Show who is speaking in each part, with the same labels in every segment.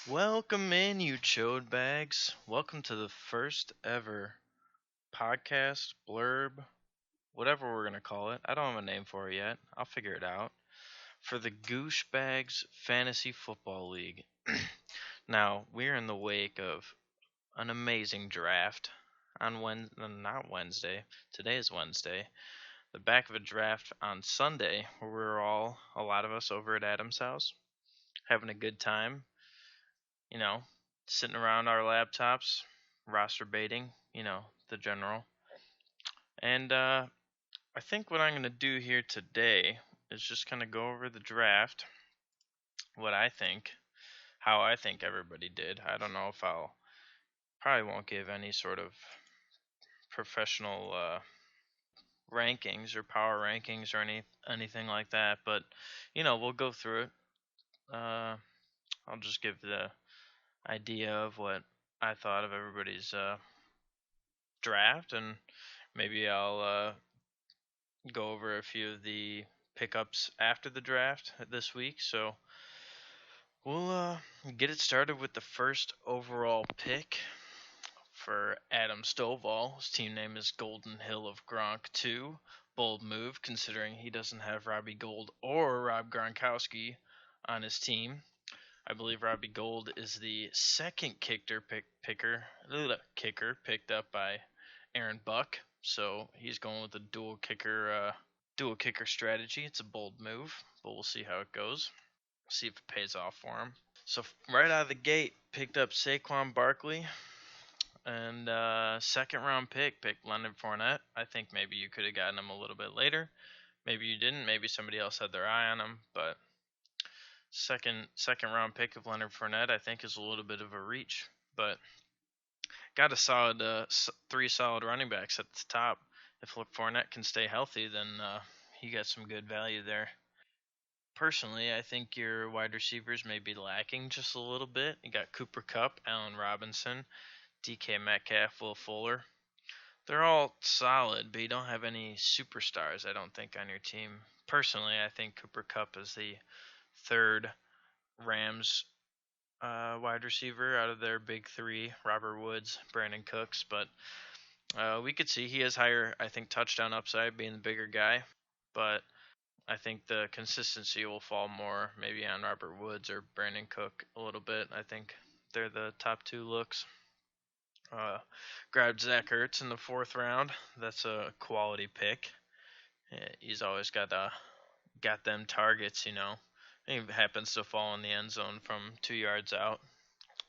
Speaker 1: Welcome in, you chode bags. Welcome to the first ever podcast, blurb, whatever we're going to call it. I don't have a name for it yet. I'll figure it out. For the Gooshbagz Fantasy Football League. Now, we're in the wake of an amazing draft on not Wednesday. Today is Wednesday. The back of a draft on Sunday where we were a lot of us over at Adam's house, having a good time, you know, sitting around our laptops, roster baiting, the general. And I think what I'm going to do here today is just kind of go over the draft, what I think, how I think everybody did. I don't know if I'll probably won't give any sort of professional rankings or power rankings or anything like that, but we'll go through it. I'll just give the idea of what I thought of everybody's draft, and maybe I'll go over a few of the pickups after the draft this week. So we'll get it started with the first overall pick for Adam Stovall. His team name is Golden Hill of Gronk 2. Bold move considering he doesn't have Robbie Gould or Rob Gronkowski on his team. I believe Robbie Gould is the second kicker picked up by Aaron Buck. So he's going with a dual kicker strategy. It's a bold move, but we'll see how it goes. See if it pays off for him. So right out of the gate, picked up Saquon Barkley, and second round picked Leonard Fournette. I think maybe you could have gotten him a little bit later. Maybe you didn't. Maybe somebody else had their eye on him, but second round pick of Leonard Fournette, I think, is a little bit of a reach, but got a solid three solid running backs at the top. If Fournette can stay healthy, then he got some good value there. Personally, I think your wide receivers may be lacking just a little bit. You got Cooper Kupp, Allen Robinson, DK Metcalf, Will Fuller. They're all solid, but you don't have any superstars, I don't think, on your team. Personally, I think Cooper Kupp is the third Rams wide receiver out of their big three, Robert Woods, Brandon Cooks, but we could see he has higher, I think, touchdown upside being the bigger guy, but I think the consistency will fall more maybe on Robert Woods or Brandon Cook a little bit. I think they're the top two looks. Grabbed Zach Ertz in the fourth round. That's a quality pick. He's always got them targets, He happens to fall in the end zone from 2 yards out.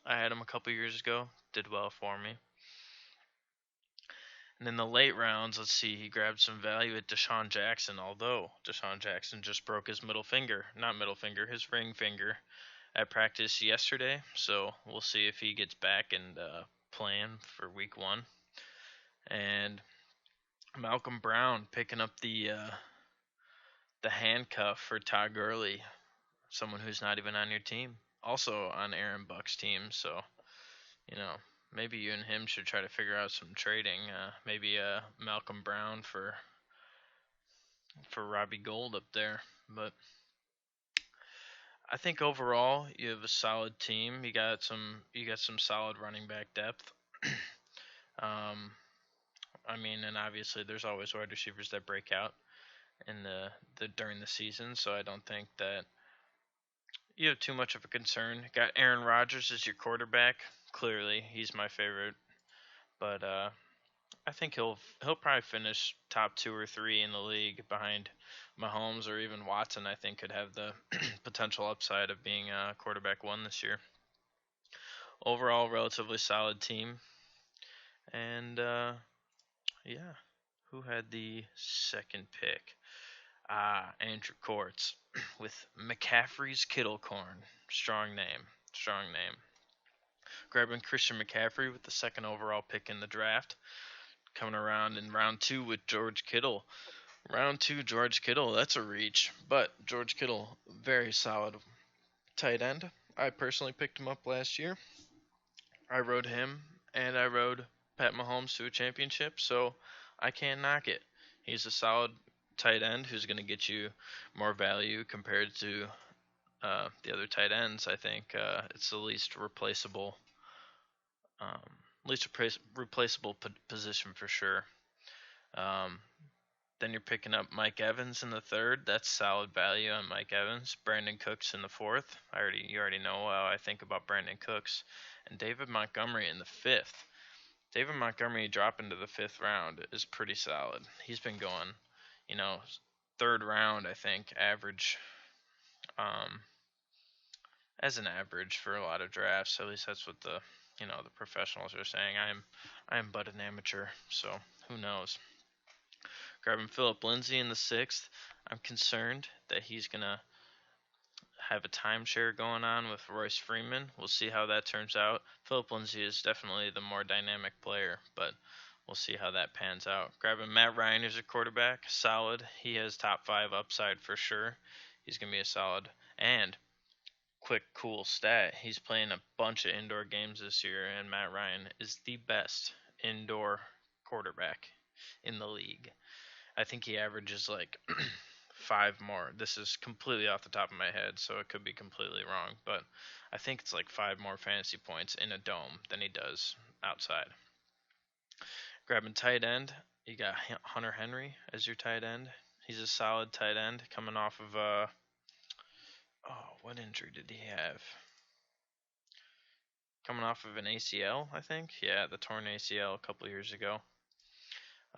Speaker 1: I had him a couple years ago. Did well for me. And in the late rounds, let's see, he grabbed some value at Deshaun Jackson, although Deshaun Jackson just broke his his ring finger at practice yesterday. So we'll see if he gets back and playing for week 1. And Malcolm Brown picking up the handcuff for Todd Gurley, someone who's not even on your team, also on Aaron Buck's team. So, maybe you and him should try to figure out some trading. Maybe Malcolm Brown for Robbie Gould up there. But I think overall you have a solid team. You got some solid running back depth. And obviously there's always wide receivers that break out in the during the season. So I don't think that you have too much of a concern. Got Aaron Rodgers as your quarterback. Clearly, he's my favorite, but I think he'll probably finish top 2 or 3 in the league behind Mahomes, or even Watson. I think could have the potential upside of being quarterback 1 this year. Overall, relatively solid team, and who had the second pick? Andrew Kortz with McCaffrey's Kittlecorn. Strong name. Grabbing Christian McCaffrey with the second overall pick in the draft. Coming around in round 2 with George Kittle. Round 2, George Kittle, that's a reach. But George Kittle, very solid tight end. I personally picked him up last year. I rode him, and I rode Pat Mahomes to a championship, so I can't knock it. He's a solid tight end who's going to get you more value compared to the other tight ends, I think it's the least replaceable, replaceable position for sure. Um, then you're picking up Mike Evans in the third. That's solid value on Mike Evans. Brandon Cooks in the fourth. You already know how I think about Brandon Cooks, and David Montgomery in the fifth. David Montgomery dropping to the fifth round is pretty solid. He's been going, you know, third round I think average, um, as an average for a lot of drafts. At least that's what the professionals are saying. I'm but an amateur, so who knows. Grabbing Philip Lindsay in the sixth. I'm concerned that he's gonna have a timeshare going on with Royce Freeman. We'll see how that turns out. Philip Lindsay is definitely the more dynamic player, but we'll see how that pans out. Grabbing Matt Ryan as a quarterback, solid. He has top 5 upside for sure. He's gonna be a solid. And quick, cool stat: he's playing a bunch of indoor games this year, and Matt Ryan is the best indoor quarterback in the league. I think he averages like 5 more. This is completely off the top of my head, so it could be completely wrong, but I think it's like 5 more fantasy points in a dome than he does outside. Grabbing tight end, you got Hunter Henry as your tight end. He's a solid tight end coming off of what injury did he have? Coming off of an ACL, I think. Yeah, the torn ACL a couple years ago.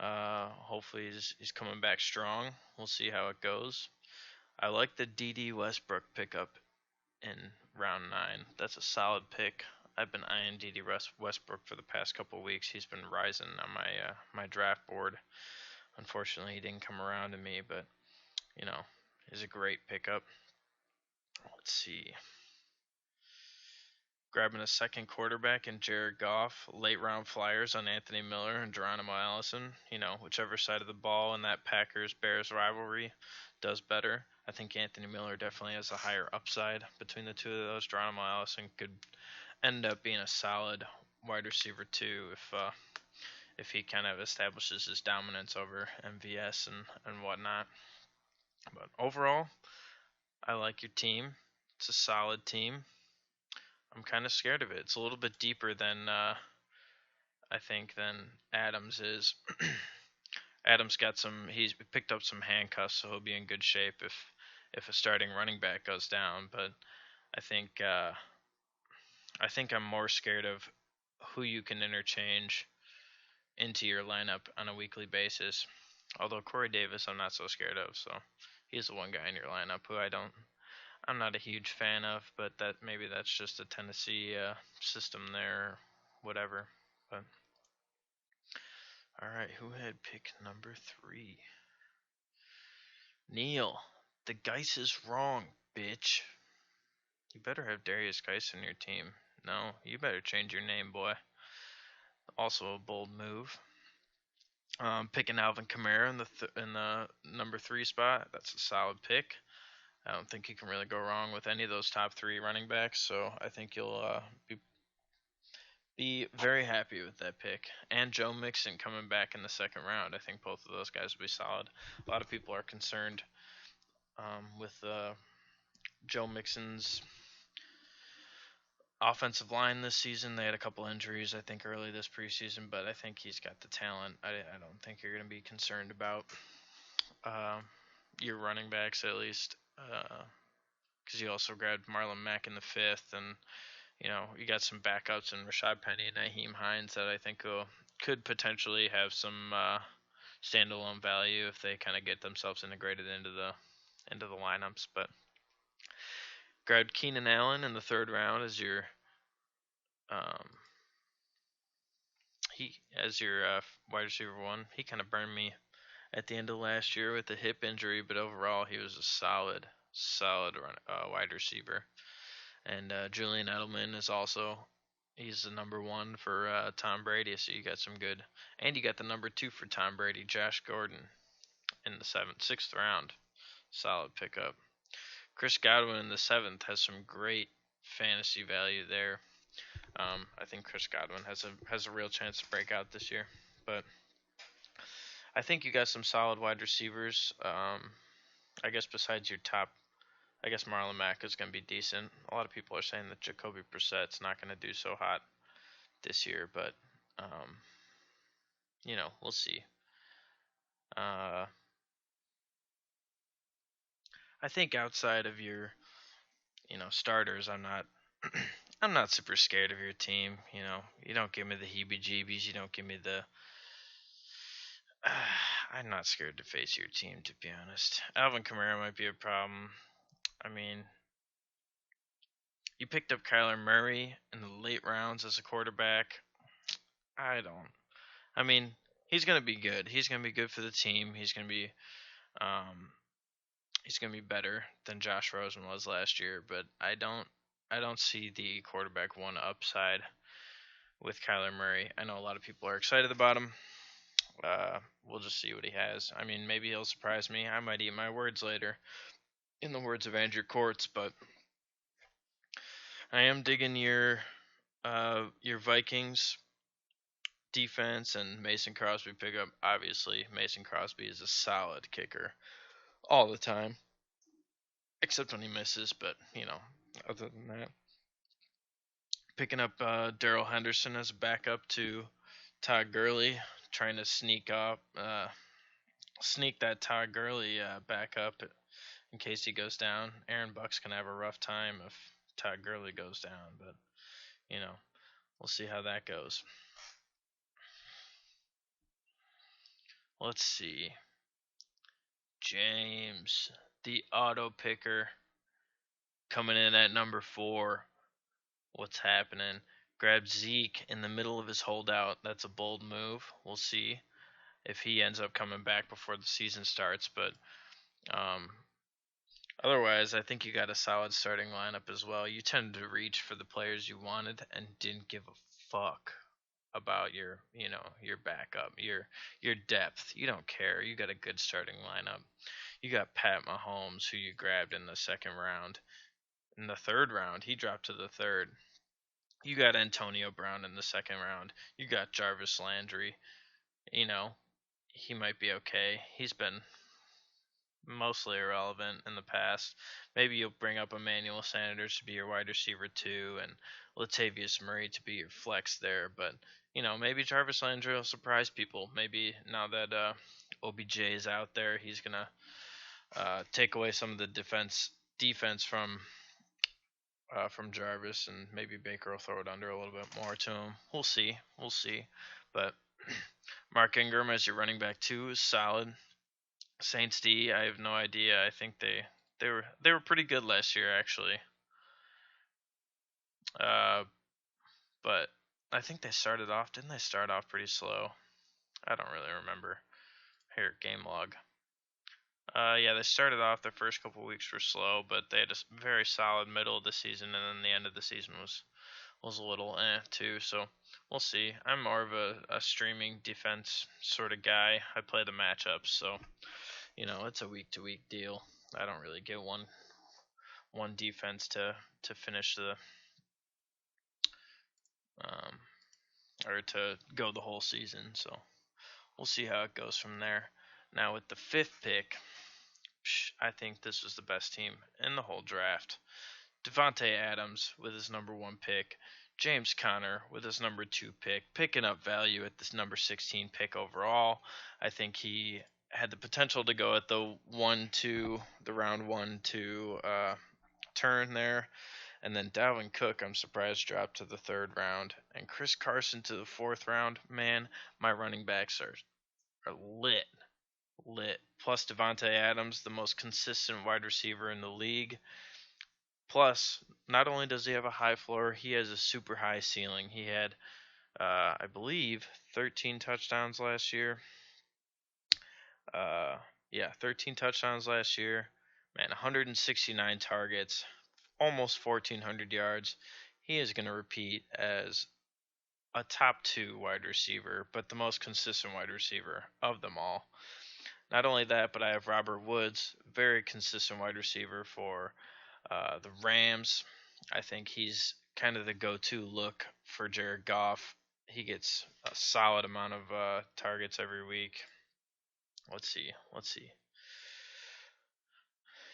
Speaker 1: Hopefully he's coming back strong. We'll see how it goes. I like the D.D. Westbrook pickup in round 9. That's a solid pick. I've been eyeing D.D. Westbrook for the past couple of weeks. He's been rising on my draft board. Unfortunately, he didn't come around to me, but he's a great pickup. Let's see. Grabbing a second quarterback in Jared Goff, late round flyers on Anthony Miller and Geronimo Allison. Whichever side of the ball in that Packers-Bears rivalry does better. I think Anthony Miller definitely has a higher upside between the two of those. Geronimo Allison could end up being a solid wide receiver too if he kind of establishes his dominance over MVS and whatnot. But overall, I like your team. It's a solid team. I'm kind of scared of it. It's a little bit deeper than I think than Adams is. Adams he's picked up some handcuffs, so he'll be in good shape if a starting running back goes down. But I think I'm more scared of who you can interchange into your lineup on a weekly basis. Although Corey Davis, I'm not so scared of. So he's the one guy in your lineup who I'm not a huge fan of, but maybe that's just a Tennessee system there, whatever. But all right, who had pick number 3? Neil, the Geis is wrong, bitch. You better have Darius Geis in your team. No, you better change your name, boy. Also a bold move. Picking Alvin Kamara in the number 3 spot. That's a solid pick. I don't think you can really go wrong with any of those top 3 running backs, so I think you'll be very happy with that pick. And Joe Mixon coming back in the second round. I think both of those guys will be solid. A lot of people are concerned with Joe Mixon's offensive line this season. They had a couple injuries, I think, early this preseason, but I think he's got the talent. I don't think you're going to be concerned about your running backs, at least, because you also grabbed Marlon Mack in the 5th, and you got some backups in Rashad Penny and Naheem Hines that I think could potentially have some standalone value if they kind of get themselves integrated into the lineups. But grabbed Keenan Allen in the 3rd round as your wide receiver 1. He kind of burned me at the end of last year with a hip injury, but overall he was a solid wide receiver. And Julian Edelman is he's the number 1 for Tom Brady, so you got some good. And you got the number 2 for Tom Brady, Josh Gordon, in the 6th round. Solid pickup. Chris Godwin in the 7th has some great fantasy value there. I think Chris Godwin has a real chance to break out this year. But I think you got some solid wide receivers. I guess besides your top I guess Marlon Mack is going to be decent. A lot of people are saying that Jacoby Brissett's not going to do so hot this year, but um, we'll see. Uh, I think outside of your, starters, I'm not I'm not super scared of your team. You don't give me the heebie-jeebies. You don't give me the. I'm not scared to face your team, to be honest. Alvin Kamara might be a problem. I mean, you picked up Kyler Murray in the late rounds as a quarterback. I don't. I mean, he's gonna be good. He's gonna be good for the team. Um, he's gonna be better than Josh Rosen was last year. But I don't see the quarterback one upside with Kyler Murray. I know a lot of people are excited about him. We'll just see what he has. I mean, maybe he'll surprise me. I might eat my words later, in the words of Andrew Kortz. But I am digging your Vikings defense and Mason Crosby pickup. Obviously, Mason Crosby is a solid kicker all the time, except when he misses. But other than that, picking up Darrell Henderson as a backup to Todd Gurley, trying to sneak that Todd Gurley back up in case he goes down. Aaron Buck's gonna have a rough time if Todd Gurley goes down, but we'll see how that goes. Let's see. James, the auto picker, coming in at number 4. What's happening? Grab Zeke in the middle of his holdout. That's a bold move. We'll see if he ends up coming back before the season starts. But um, otherwise, I think you got a solid starting lineup as well. You tended to reach for the players you wanted and didn't give a fuck about your backup, your depth. You don't care. You got a good starting lineup. You got Pat Mahomes, who you grabbed in the second round. In the third round, he dropped to the third. You got Antonio Brown in the second round. You got Jarvis Landry. You know, he might be okay. He's been mostly irrelevant in the past. Maybe you'll bring up Emmanuel Sanders to be your wide receiver too, and Latavius Murray to be your flex there. But maybe Jarvis Landry will surprise people. Maybe now that OBJ is out there, he's gonna take away some of the defense from Jarvis, and maybe Baker will throw it under a little bit more to him. We'll see. We'll see. But Mark Ingram as your running back 2 is solid. Saints D, I have no idea. I think they were pretty good last year actually. Uh, but I think they started off. Didn't they start off pretty slow? I don't really remember. Here, game log. Yeah, they started off their first couple weeks were slow, but they had a very solid middle of the season, and then the end of the season was a little too. So we'll see. I'm more of a streaming defense sort of guy. I play the matchups, so it's a week to week deal. I don't really get one defense to finish the um, or to go the whole season. So we'll see how it goes from there. Now with the 5th pick, I think this was the best team in the whole draft. Devontae Adams with his number 1 pick, James Conner with his number 2 pick, picking up value at this number 16 pick overall. I think he had the potential to go at the round 1-2 turn there. And then Dalvin Cook, I'm surprised, dropped to the 3rd round. And Chris Carson to the 4th round. Man, my running backs are lit. Plus Devontae Adams, the most consistent wide receiver in the league. Plus, not only does he have a high floor, he has a super high ceiling. He had, I believe, 13 touchdowns last year. 13 touchdowns last year. Man, 169 targets, almost 1,400 yards. He is going to repeat as a top 2 wide receiver, but the most consistent wide receiver of them all. Not only that, but I have Robert Woods, very consistent wide receiver for the Rams. I think he's kind of the go-to look for Jared Goff. He gets a solid amount of targets every week. Let's see.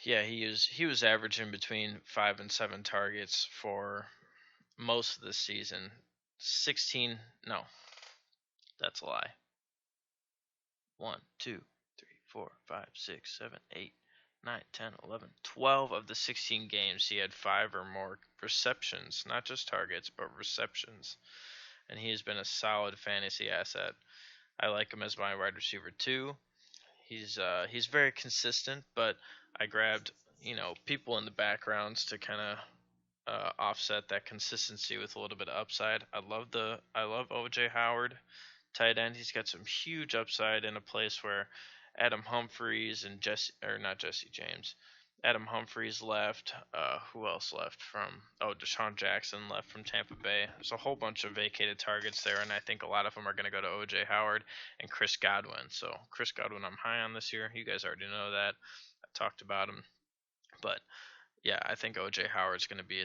Speaker 1: Yeah, he was averaging between 5 and 7 targets for most of the season. 16, no, that's a lie. 1, 2, 3, 4, 5, 6, 7, 8, 9, 10, 11, 12 of the 16 games he had 5 or more receptions, not just targets, but receptions. And he has been a solid fantasy asset. I like him as my wide receiver too. He's very consistent, but I grabbed people in the backgrounds to kind of offset that consistency with a little bit of upside. I love OJ Howard, tight end. He's got some huge upside in a place where Adam Humphries and not Jesse James. Adam Humphries left. Who else left from? Oh, Deshaun Jackson left from Tampa Bay. There's a whole bunch of vacated targets there, and I think a lot of them are going to go to OJ Howard and Chris Godwin. So Chris Godwin, I'm high on this year. You guys already know that. I talked about him, but yeah, I think OJ Howard's going to be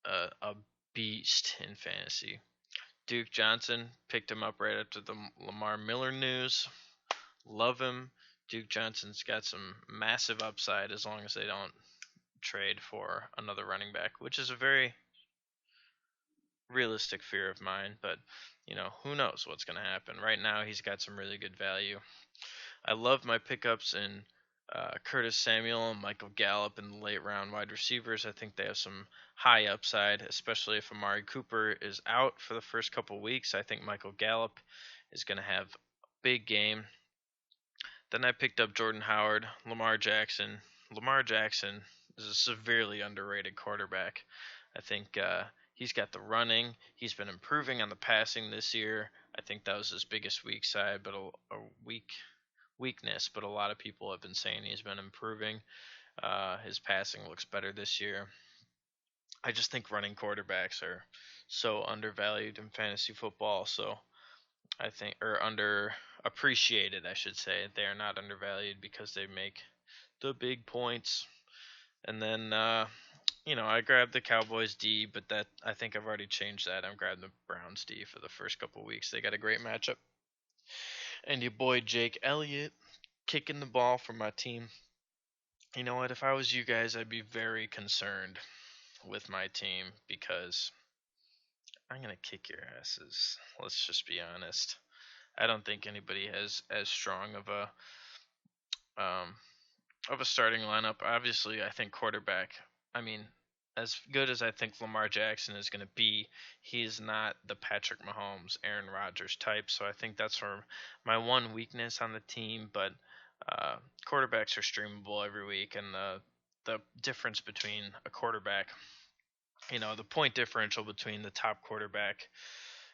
Speaker 1: a beast in fantasy. Duke Johnson picked him up right after the Lamar Miller news. Love him. Duke Johnson's got some massive upside as long as they don't trade for another running back, which is a very realistic fear of mine. But, who knows what's going to happen. Right now, he's got some really good value. I love my pickups in Curtis Samuel and Michael Gallup in the late round wide receivers. I think they have some high upside, especially if Amari Cooper is out for the first couple weeks. I think Michael Gallup is going to have a big game. Then I picked up Jordan Howard, Lamar Jackson. Lamar Jackson is a severely underrated quarterback. I think he's got the running. He's been improving on the passing this year. I think that was his biggest weak side, but a weakness. But a lot of people have been saying he's been improving. His passing looks better this year. I just think running quarterbacks are so undervalued in fantasy football. So I think, or underappreciated, I should say. They are not undervalued because they make the big points. And then, I grabbed the Cowboys D, but that I think I've already changed that. I'm grabbing the Browns D for the first couple weeks. They got a great matchup. And your boy Jake Elliott kicking the ball for my team. You know what? If I was you guys, I'd be very concerned with my team because I'm gonna kick your asses. Let's just be honest. I don't think anybody has as strong um, of a starting lineup. Obviously, I think quarterback. I mean, as good as I think Lamar Jackson is going to be, he's not the Patrick Mahomes, Aaron Rodgers type. So I think that's my one weakness on the team. But quarterbacks are streamable every week, and the difference between a quarterback, the point differential between the top quarterback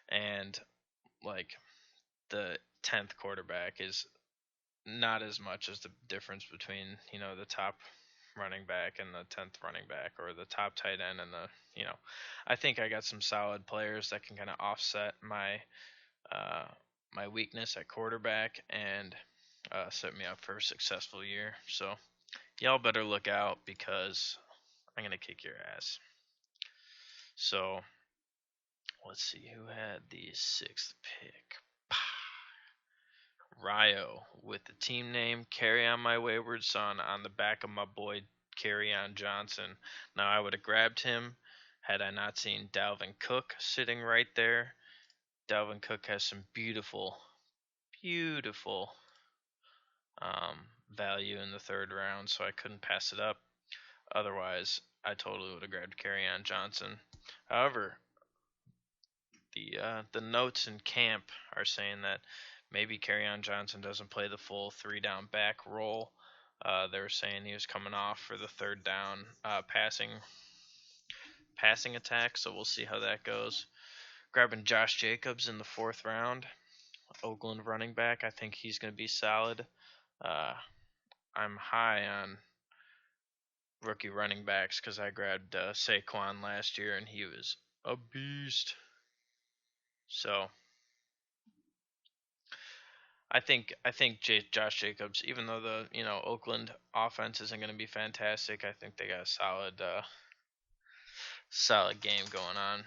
Speaker 1: and like the 10th quarterback is not as much as the difference between the top running back and the 10th running back, or the top tight end and I think I got some solid players that can kind of offset my weakness at quarterback and set me up for a successful year. So y'all better look out because I'm gonna kick your ass. So let's see who had the 6th pick. Ryo with the team name Carry On My Wayward Son on the back of my boy Kerryon Johnson. Now I would have grabbed him had I not seen Dalvin Cook sitting right there. Dalvin Cook has some beautiful, beautiful value in the 3rd round, so I couldn't pass it up. Otherwise, I totally would have grabbed Kerryon Johnson. However, the notes in camp are saying that maybe Kerryon Johnson doesn't play the full 3-down back role. They were saying he was coming off for the 3rd down passing attack, so we'll see how that goes. Grabbing Josh Jacobs in the 4th round, Oakland running back. I think he's going to be solid. I'm high on rookie running backs because I grabbed Saquon last year and he was a beast. So I think Josh Jacobs, even though the Oakland offense isn't going to be fantastic, I think they got a solid game going on.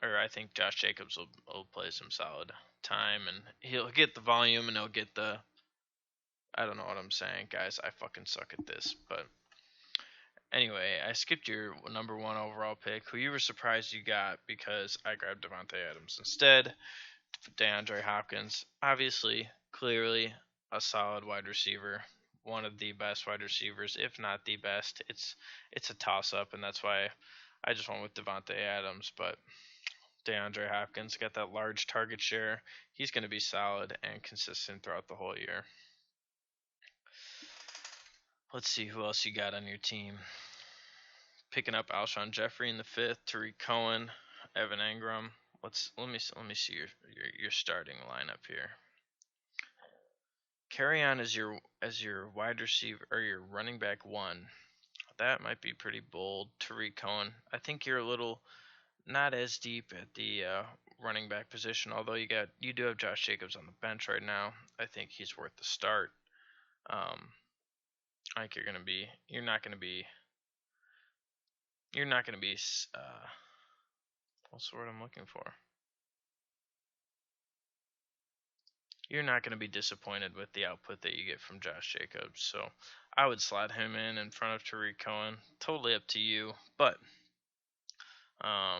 Speaker 1: Or I think Josh Jacobs will play some solid time and he'll get the volume and he'll get the. I don't know what I'm saying, guys. I fucking suck at this, but Anyway, I skipped your number one overall pick, who you were surprised you got because I grabbed Devontae Adams instead. DeAndre Hopkins, obviously, clearly a solid wide receiver, one of the best wide receivers, if not the best. It's a toss up, and that's why I just went with Devontae Adams. But DeAndre Hopkins got that large target share. He's going to be solid and consistent throughout the whole year. Let's see who else you got on your team. Picking up Alshon Jeffrey in the fifth, Tariq Cohen, Evan Engram. Let me see your starting lineup here. Carry on as your wide receiver or your running back one. That might be pretty bold. Tariq Cohen. I think you're a little not as deep at the running back position, although you do have Josh Jacobs on the bench right now. I think he's worth the start. I think you're not gonna be what's the word I'm looking for? You're not going to be disappointed with the output that you get from Josh Jacobs. So I would slot him in front of Tariq Cohen. Totally up to you, but I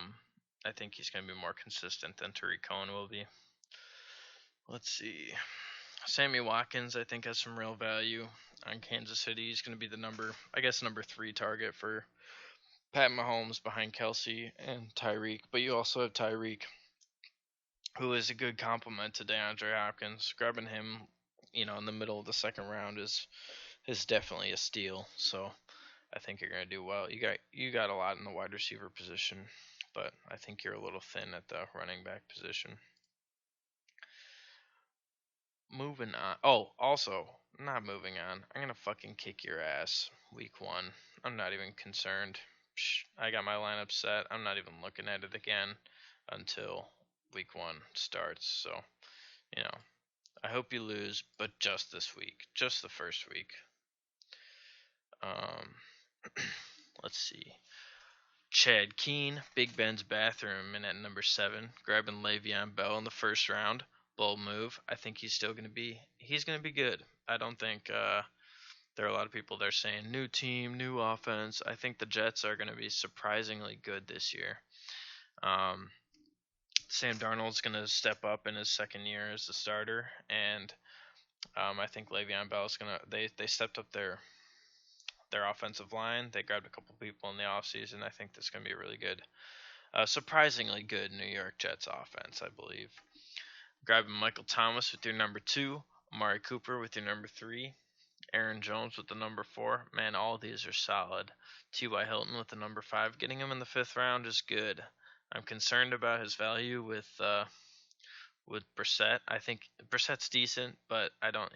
Speaker 1: think he's going to be more consistent than Tariq Cohen will be. Let's see. Sammy Watkins, I think, has some real value on Kansas City. He's going to be the number 3 target for Pat Mahomes behind Kelsey and Tyreek. But you also have Tyreek, who is a good complement to DeAndre Hopkins. Grabbing him, in the middle of the second round is definitely a steal. So I think you're gonna do well. You got a lot in the wide receiver position, but I think you're a little thin at the running back position. Moving on. Oh, also, not moving on. I'm gonna fucking kick your ass week 1. I'm not even concerned. I got my lineup set. I'm not even looking at it again until week 1 starts. So, I hope you lose, but just this week, just the first week. Let's see. Chad Keen, Big Ben's bathroom, and at number 7, grabbing Le'Veon Bell in the first round. Bold move. I think he's going to be good. I don't think there are a lot of people that are saying new team, new offense. I think the Jets are going to be surprisingly good this year. Sam Darnold's going to step up in his second year as the starter, and I think Le'Veon Bell's going to they stepped up their offensive line. They grabbed a couple people in the offseason. I think this is going to be a really good, surprisingly good New York Jets offense, I believe. Grabbing Michael Thomas with your number 2, Amari Cooper with your number 3, Aaron Jones with the number 4. Man, all of these are solid. T.Y. Hilton with the number 5. Getting him in the 5th round is good. I'm concerned about his value with Brissett. I think Brissett's decent, but I don't,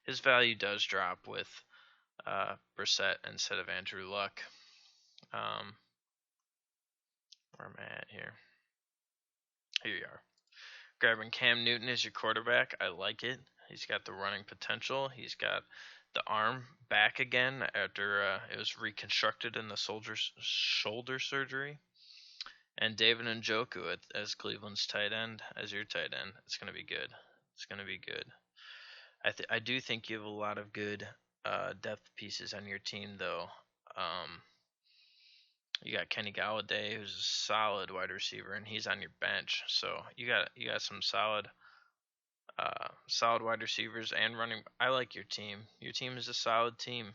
Speaker 1: his value does drop with Brissett instead of Andrew Luck. Where am I at here? Here you are. Grabbing Cam Newton as your quarterback. I like it. He's got the running potential. He's got the arm back again after it was reconstructed in the shoulder surgery. And David Njoku as Cleveland's tight end, as your tight end. It's going to be good. It's going to be good. I do think you have a lot of good depth pieces on your team, though. You got Kenny Galladay, who's a solid wide receiver, and he's on your bench. So you got some solid wide receivers and running. I like your team. Your team is a solid team.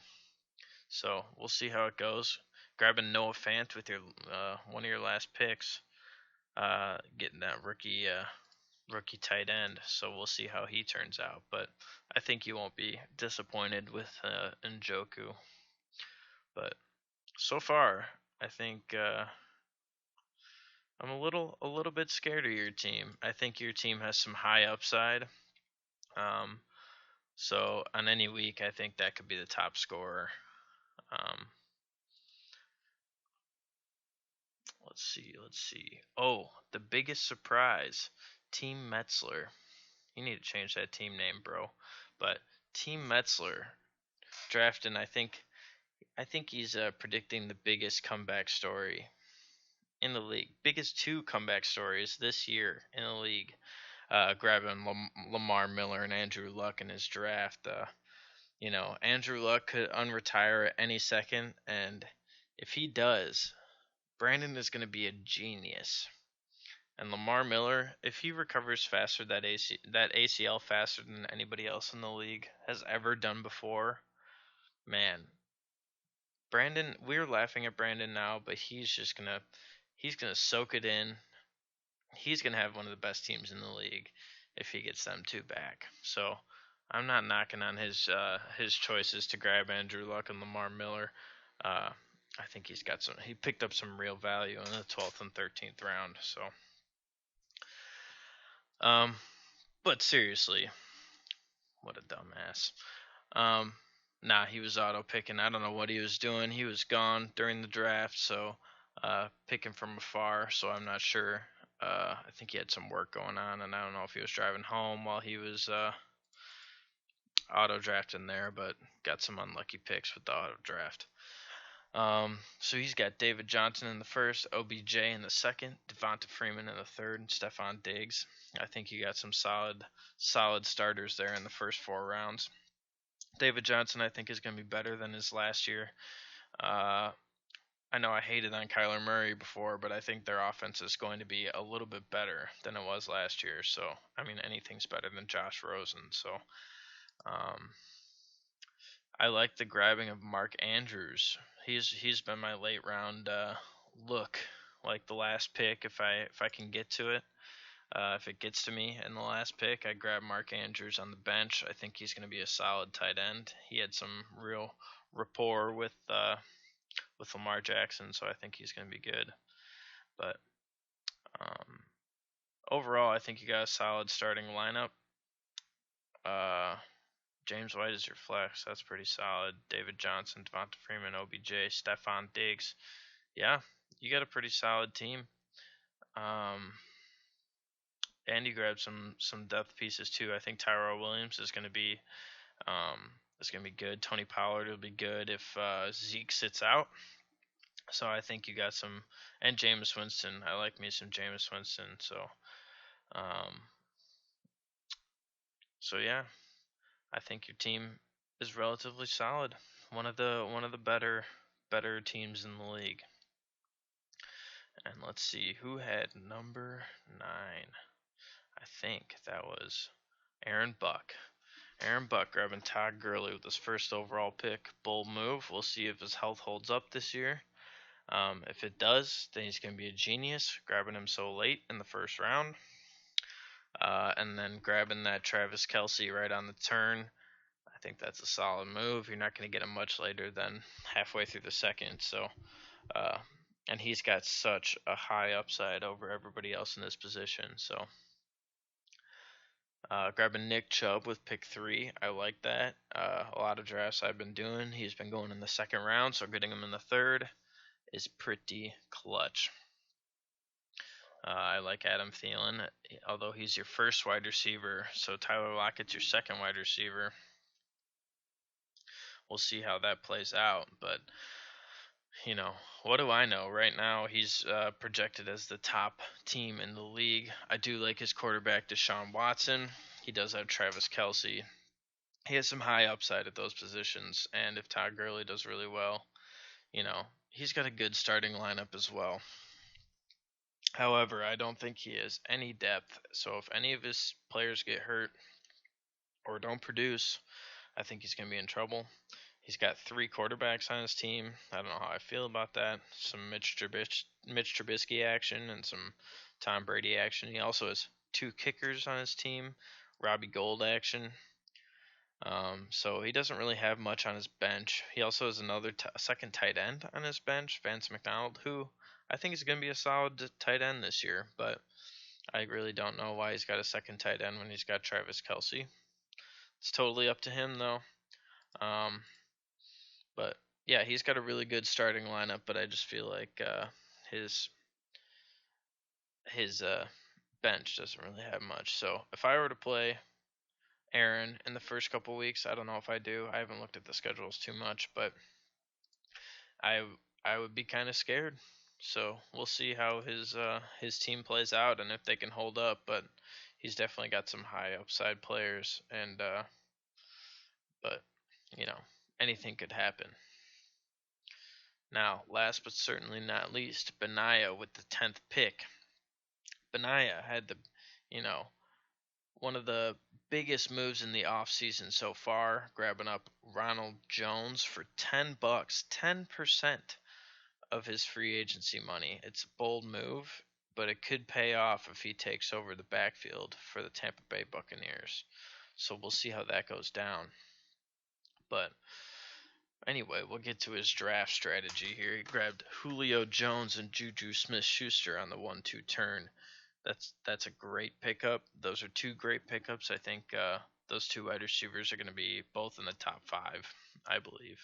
Speaker 1: So we'll see how it goes. Grabbing Noah Fant with your one of your last picks, getting that rookie tight end. So we'll see how he turns out. But I think you won't be disappointed with Njoku. But so far, I think I'm a little bit scared of your team. I think your team has some high upside. So on any week, I think that could be the top scorer. Let's see. Oh, the biggest surprise, Team Metzler. You need to change that team name, bro. But Team Metzler drafting, I think he's predicting the biggest comeback story in the league. Biggest 2 comeback stories this year in the league. Grabbing Lamar Miller and Andrew Luck in his draft. Andrew Luck could unretire at any second, and if he does, Brandon is going to be a genius. And Lamar Miller, if he recovers faster that ACL faster than anybody else in the league has ever done before, man, Brandon, we're laughing at Brandon now, but he's gonna soak it in. He's gonna have one of the best teams in the league if he gets them two back. So I'm not knocking on his choices to grab Andrew Luck and Lamar Miller. Uh, I think he picked up some real value in the 12th and 13th round. So, um, but seriously, what a dumbass. Um, nah, he was auto picking. I don't know what he was doing. He was gone during the draft, so picking from afar. So I'm not sure. I think he had some work going on, and I don't know if he was driving home while he was auto drafting there, but got some unlucky picks with the auto draft. So he's got David Johnson in the first, OBJ in the second, Devonta Freeman in the third, and Stephon Diggs. I think you got some solid starters there in the first 4 rounds. David Johnson, I think, is going to be better than his last year. I know I hated on Kyler Murray before, but I think their offense is going to be a little bit better than it was last year. So, I mean, anything's better than Josh Rosen. So, um, I like the grabbing of Mark Andrews. He's been my late round look, like the last pick if I can get to it. If it gets to me in the last pick, I grab Mark Andrews on the bench. I think he's going to be a solid tight end. He had some real rapport with Lamar Jackson, so I think he's going to be good. But um, overall, I think you got a solid starting lineup. James White is your flex. That's pretty solid. David Johnson, Devonta Freeman, OBJ, Stephon Diggs. Yeah, you got a pretty solid team. And you grab some depth pieces too. I think Tyrell Williams is going to be good. Tony Pollard will be good if Zeke sits out. So I think you got some, and Jameis Winston. I like me some Jameis Winston. Um, so yeah, I think your team is relatively solid. One of the better teams in the league. And let's see who had number 9. I think that was Aaron Buck. Aaron Buck grabbing Todd Gurley with his first overall pick. Bold move. We'll see if his health holds up this year. If it does, then he's going to be a genius, grabbing him so late in the first round. And then grabbing that Travis Kelce right on the turn. I think that's a solid move. You're not going to get him much later than halfway through the second. So, and he's got such a high upside over everybody else in this position. So, grabbing Nick Chubb with pick 3. I like that. A lot of drafts I've been doing, he's been going in the second round, so getting him in the third is pretty clutch. I like Adam Thielen, although he's your first wide receiver, so Tyler Lockett's your second wide receiver. We'll see how that plays out, but what do I know? Right now, he's projected as the top team in the league. I do like his quarterback, Deshaun Watson. He does have Travis Kelce. He has some high upside at those positions, and if Todd Gurley does really well, he's got a good starting lineup as well. However, I don't think he has any depth, so if any of his players get hurt or don't produce, I think he's going to be in trouble. He's got 3 quarterbacks on his team. I don't know how I feel about that. Some Mitch Trubisky action and some Tom Brady action. He also has 2 kickers on his team, Robbie Gould action. So he doesn't really have much on his bench. He also has another second tight end on his bench, Vance McDonald, who I think is going to be a solid tight end this year, but I really don't know why he's got a second tight end when he's got Travis Kelce. It's totally up to him, though. But yeah, he's got a really good starting lineup, but I just feel like his bench doesn't really have much. So if I were to play Aaron in the first couple weeks, I don't know if I do. I haven't looked at the schedules too much, but I would be kind of scared. So we'll see how his team plays out and if they can hold up. But he's definitely got some high upside players, and but you know, anything could happen. Now, last but certainly not least, Benaya with the 10th pick. Benaya had you know, one of the biggest moves in the offseason so far, grabbing up Ronald Jones for $10, 10% of his free agency money. It's a bold move, but it could pay off if he takes over the backfield for the Tampa Bay Buccaneers. So we'll see how that goes down. But anyway, we'll get to his draft strategy here. He grabbed Julio Jones and Juju Smith-Schuster on the 1-2 turn. That's a great pickup. Those are two great pickups. I think those two wide receivers are going to be both in the top 5, I believe.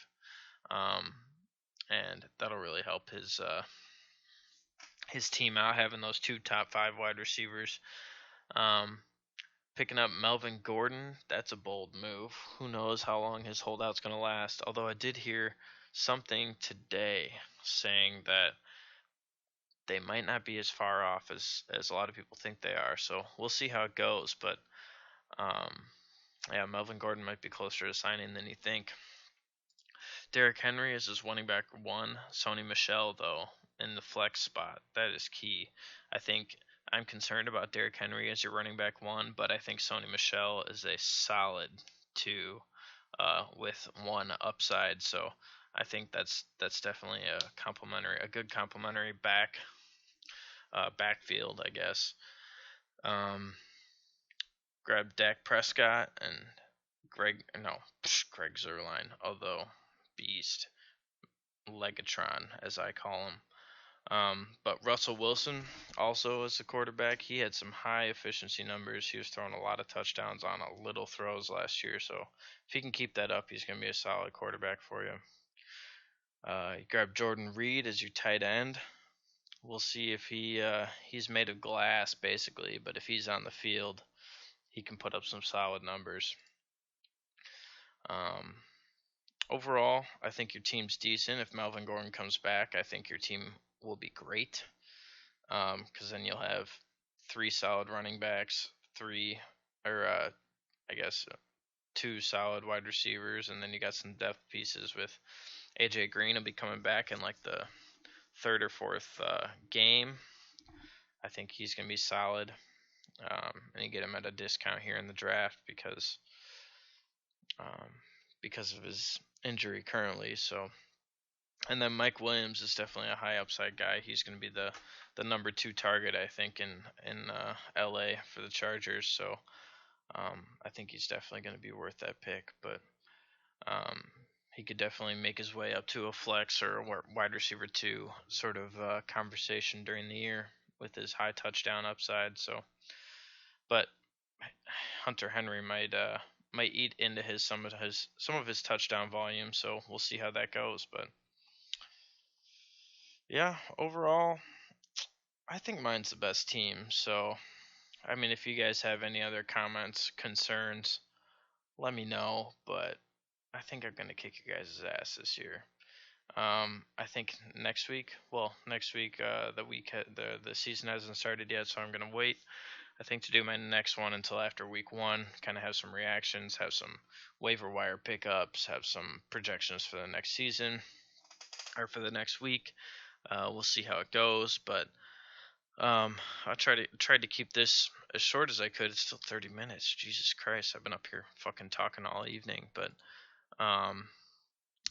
Speaker 1: And that'll really help his team out, having those two top 5 wide receivers. Picking up Melvin Gordon, that's a bold move. Who knows how long his holdout's going to last. Although I did hear something today saying that they might not be as far off as a lot of people think they are. So we'll see how it goes. But yeah, Melvin Gordon might be closer to signing than you think. Derrick Henry is his running back 1. Sony Michel, though, in the flex spot. That is key. I think I'm concerned about Derrick Henry as your running back 1, but I think Sony Michel is a solid 2 with 1 upside. So I think that's definitely a good complementary backfield, I guess. Grab Dak Prescott and Greg Zuerlein, although beast, Legatron as I call him. But Russell Wilson also as a quarterback, he had some high efficiency numbers. He was throwing a lot of touchdowns on a little throws last year, so if he can keep that up, he's going to be a solid quarterback for you. You grab Jordan Reed as your tight end. We'll see if he's made of glass basically, but if he's on the field, he can put up some solid numbers. Overall, I think your team's decent. If Melvin Gordon comes back, I think your team will be great. Because then you'll have 3 solid running backs, I guess 2 solid wide receivers, and then you got some depth pieces with AJ Green will be coming back in like the 3rd or 4th game. I think he's gonna be solid, and you get him at a discount here in the draft because of his injury currently. So, and then Mike Williams is definitely a high upside guy. He's going to be the number 2 target, I think, in LA for the Chargers. So, I think he's definitely going to be worth that pick. But he could definitely make his way up to a flex or a wide receiver 2 sort of conversation during the year with his high touchdown upside. So, but Hunter Henry might eat into some of his touchdown volume, so we'll see how that goes. But yeah, overall, I think mine's the best team. So, I mean, if you guys have any other comments, concerns, let me know. But I think I'm gonna kick you guys' ass this year. I think next week, the season hasn't started yet, so I'm gonna wait. I think to do my next one until after week 1, kind of have some reactions, have some waiver wire pickups, have some projections for the next season or for the next week. We'll see how it goes, but I tried to keep this as short as I could. It's still 30 minutes. Jesus Christ, I've been up here fucking talking all evening. But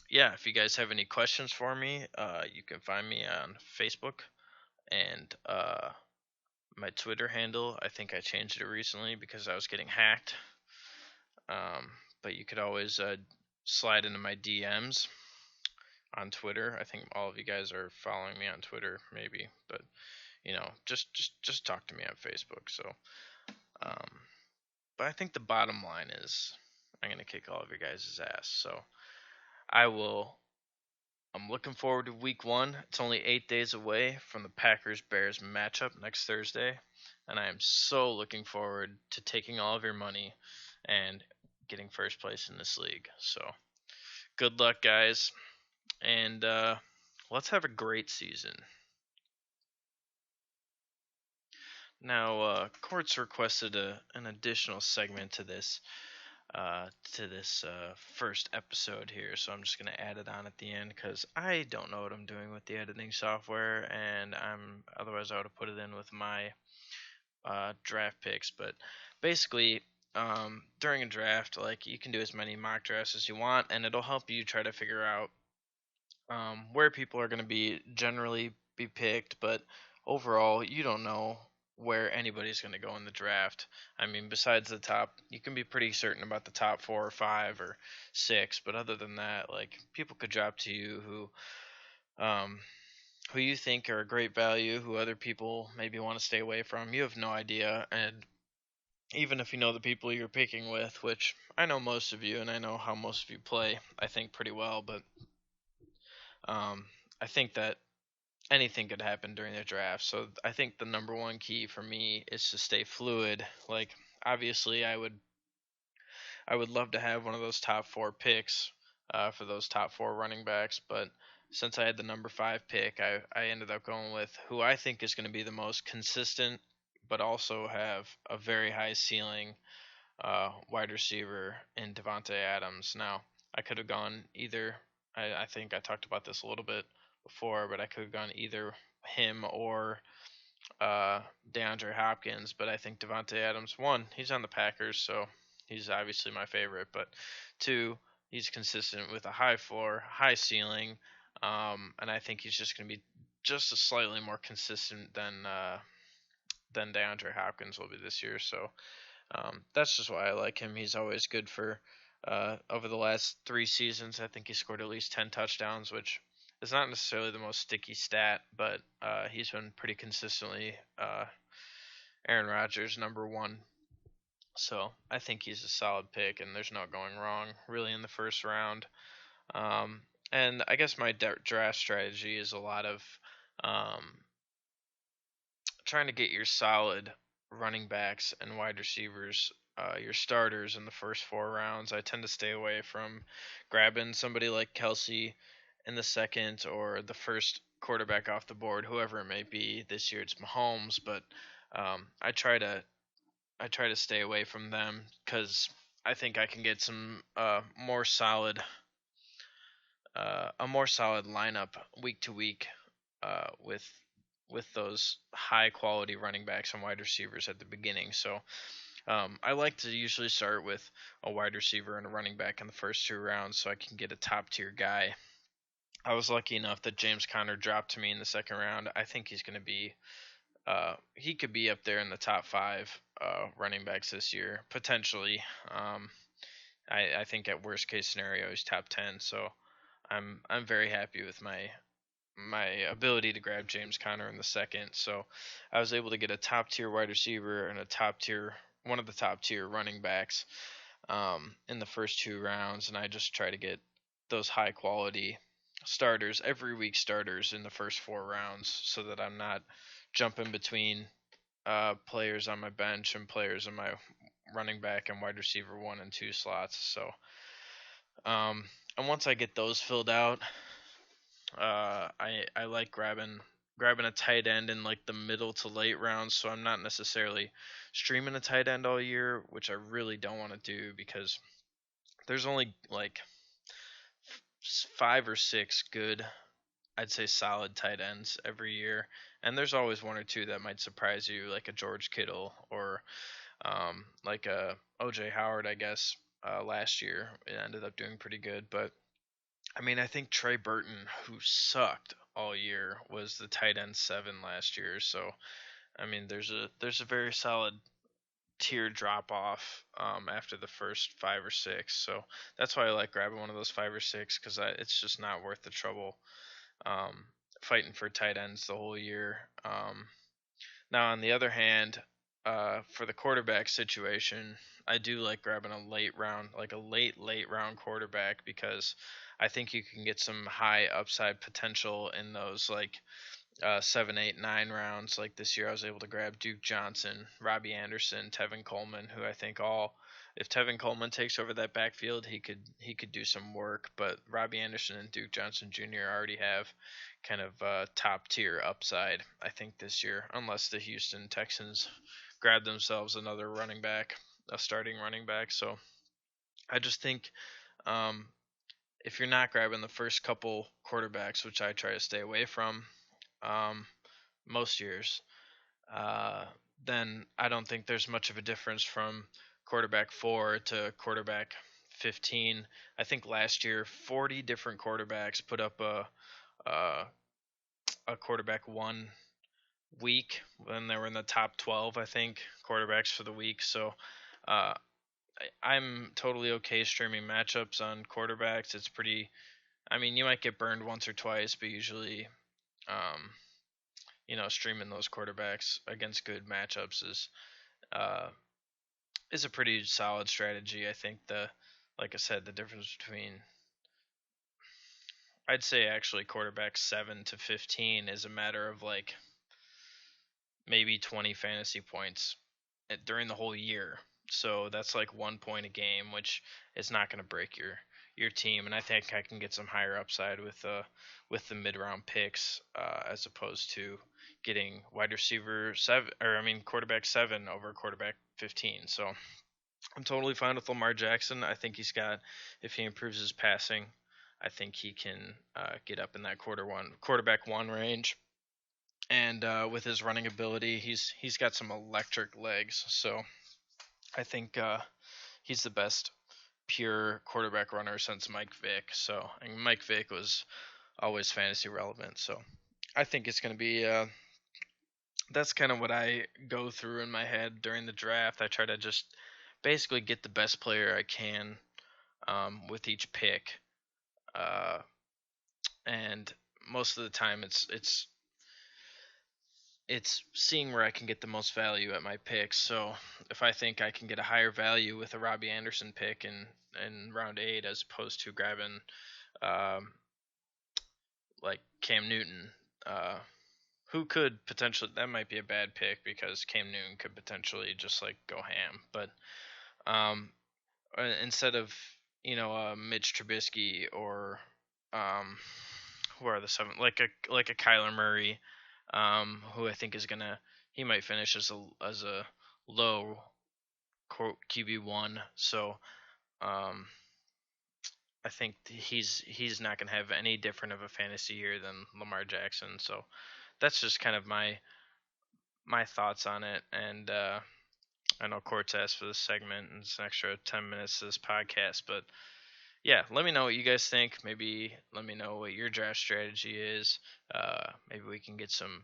Speaker 1: yeah, if you guys have any questions for me, you can find me on Facebook and my Twitter handle. I think I changed it recently because I was getting hacked. But you could always slide into my DMs on Twitter. I think all of you guys are following me on Twitter, maybe, but just talk to me on Facebook. So, but I think the bottom line is I'm gonna kick all of your guys' ass. So I'm looking forward to week 1. It's only 8 days away from the Packers-Bears matchup next Thursday, and I am so looking forward to taking all of your money and getting first place in this league. So, good luck, guys, and let's have a great season. Now, Courts requested an additional segment to this. to this first episode here. So I'm just gonna add it on at the end because I don't know what I'm doing with the editing software, and otherwise I would have put it in with my draft picks. But basically, during a draft, like you can do as many mock drafts as you want, and it'll help you try to figure out where people are going to be generally be picked, but overall, you don't know where anybody's going to go in the draft. I mean, besides the top, you can be pretty certain about the top 4 or 5 or 6, but other than that, like people could drop to you who you think are a great value, who other people maybe want to stay away from. You have no idea, and even if you know the people you're picking with, which I know most of you, and I know how most of you play, I think pretty well, but um, I think that anything could happen during the draft. So I think the number one key for me is to stay fluid. Like obviously I would love to have one of those top 4 picks for those top 4 running backs, but since I had the number 5 pick, I ended up going with who I think is going to be the most consistent, but also have a very high ceiling wide receiver in Devonte Adams. Now I could have gone either. I think I talked about this a little bit before, but I could have gone either him or uh, DeAndre Hopkins. But I think Devonte Adams, one, he's on the Packers, so he's obviously my favorite. But two, he's consistent with a high floor, high ceiling, and I think he's just going to be just a slightly more consistent than DeAndre Hopkins will be this year. So that's just why I like him. He's always good for over the last 3 seasons. I think he scored at least 10 touchdowns, which is not necessarily the most sticky stat, but he's been pretty consistently Aaron Rodgers number 1. So I think he's a solid pick, and there's no going wrong really in the first round. Um, and I guess my draft strategy is a lot of um, trying to get your solid running backs and wide receivers, your starters in the first 4 rounds. I tend to stay away from grabbing somebody like Kelsey in the second or the first quarterback off the board, whoever it may be. This year it's Mahomes, but I try to stay away from them because I think I can get some a more solid lineup week to week with those high quality running backs and wide receivers at the beginning. So I like to usually start with a wide receiver and a running back in the first 2 rounds so I can get a top tier guy. I was lucky enough that James Conner dropped to me in the second round. I think he's going to be he could be up there in the top 5 running backs this year potentially. I think at worst case scenario he's top 10. So I'm very happy with my ability to grab James Conner in the second. So I was able to get a top tier wide receiver and one of the top tier running backs in the first 2 rounds, and I just try to get those high quality starters, every week starters in the first 4 rounds, so that I'm not jumping between players on my bench and players in my running back and wide receiver 1 and 2 slots. So and once I get those filled out, I like grabbing a tight end in like the middle to late rounds, so I'm not necessarily streaming a tight end all year, which I really don't want to do because there's only like 5 or 6 good, I'd say solid tight ends every year, and there's always 1 or 2 that might surprise you, like a George Kittle or like a OJ Howard, I guess. Last year it ended up doing pretty good, but I mean, I think Trey Burton, who sucked all year, was the tight end 7 last year. So, I mean, there's a very solid tier drop off after the first 5 or 6. So that's why I like grabbing one of those 5 or 6 because it's just not worth the trouble um, fighting for tight ends the whole year. Now, on the other hand, for the quarterback situation, I do like grabbing a late round, like a late round quarterback because I think you can get some high upside potential in those like 7, 8, 9 rounds. Like this year, I was able to grab Duke Johnson, Robbie Anderson, Tevin Coleman, who I think all. If Tevin Coleman takes over that backfield, he could do some work. But Robbie Anderson and Duke Johnson Jr. already have kind of top tier upside, I think, this year, unless the Houston Texans grab themselves another running back, a starting running back. So I just think um, if you're not grabbing the first couple quarterbacks, which I try to stay away from um, most years, uh, then I don't think there's much of a difference from quarterback 4 to quarterback 15. I think last year 40 different quarterbacks put up a, a quarterback 1 week when they were in the top 12, I think, quarterbacks for the week. So uh, I'm totally okay streaming matchups on quarterbacks. It's pretty. I mean, you might get burned once or twice, but usually, um, streaming those quarterbacks against good matchups uh, is a pretty solid strategy. I think like I said, the difference between I'd say actually quarterback 7 to 15 is a matter of like maybe 20 fantasy points during the whole year. So that's like 1 point a game, which is not going to break your team. And I think I can get some higher upside with the mid round picks as opposed to getting wide receiver 7 or I mean quarterback 7 over quarterback 15. So I'm totally fine with Lamar Jackson. I think if he improves his passing, I think he can get up in that quarterback 1 range. And with his running ability, he's got some electric legs. So I think he's the best pure quarterback runner since Mike Vick. So and Mike Vick was always fantasy relevant. So I think it's going to be. That's kind of what I go through in my head during the draft. I try to just basically get the best player I can with each pick, uh, and most of the time it's seeing where I can get the most value at my picks. So if I think I can get a higher value with a Robbie Anderson pick in round 8 as opposed to grabbing um, like Cam Newton, who could potentially that might be a bad pick because Cam Newton could potentially just like go ham. But um, instead of Mitch Trubisky or um, who are the 7 like a Kyler Murray, who I think is gonna he might finish as a low quote QB1. So um, I think he's not gonna have any different of a fantasy year than Lamar Jackson. So that's just kind of my thoughts on it. And I know Court's asked for this segment, and it's an extra 10 minutes to this podcast, but yeah, let me know what you guys think. Maybe let me know what your draft strategy is. Maybe we can get some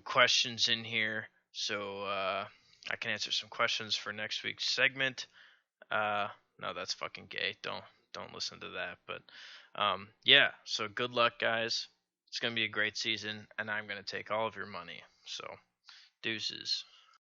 Speaker 1: questions in here so I can answer some questions for next week's segment. Uh, no, that's fucking gay. Don't listen to that. But yeah, so good luck, guys. It's gonna be a great season, and I'm gonna take all of your money. So deuces.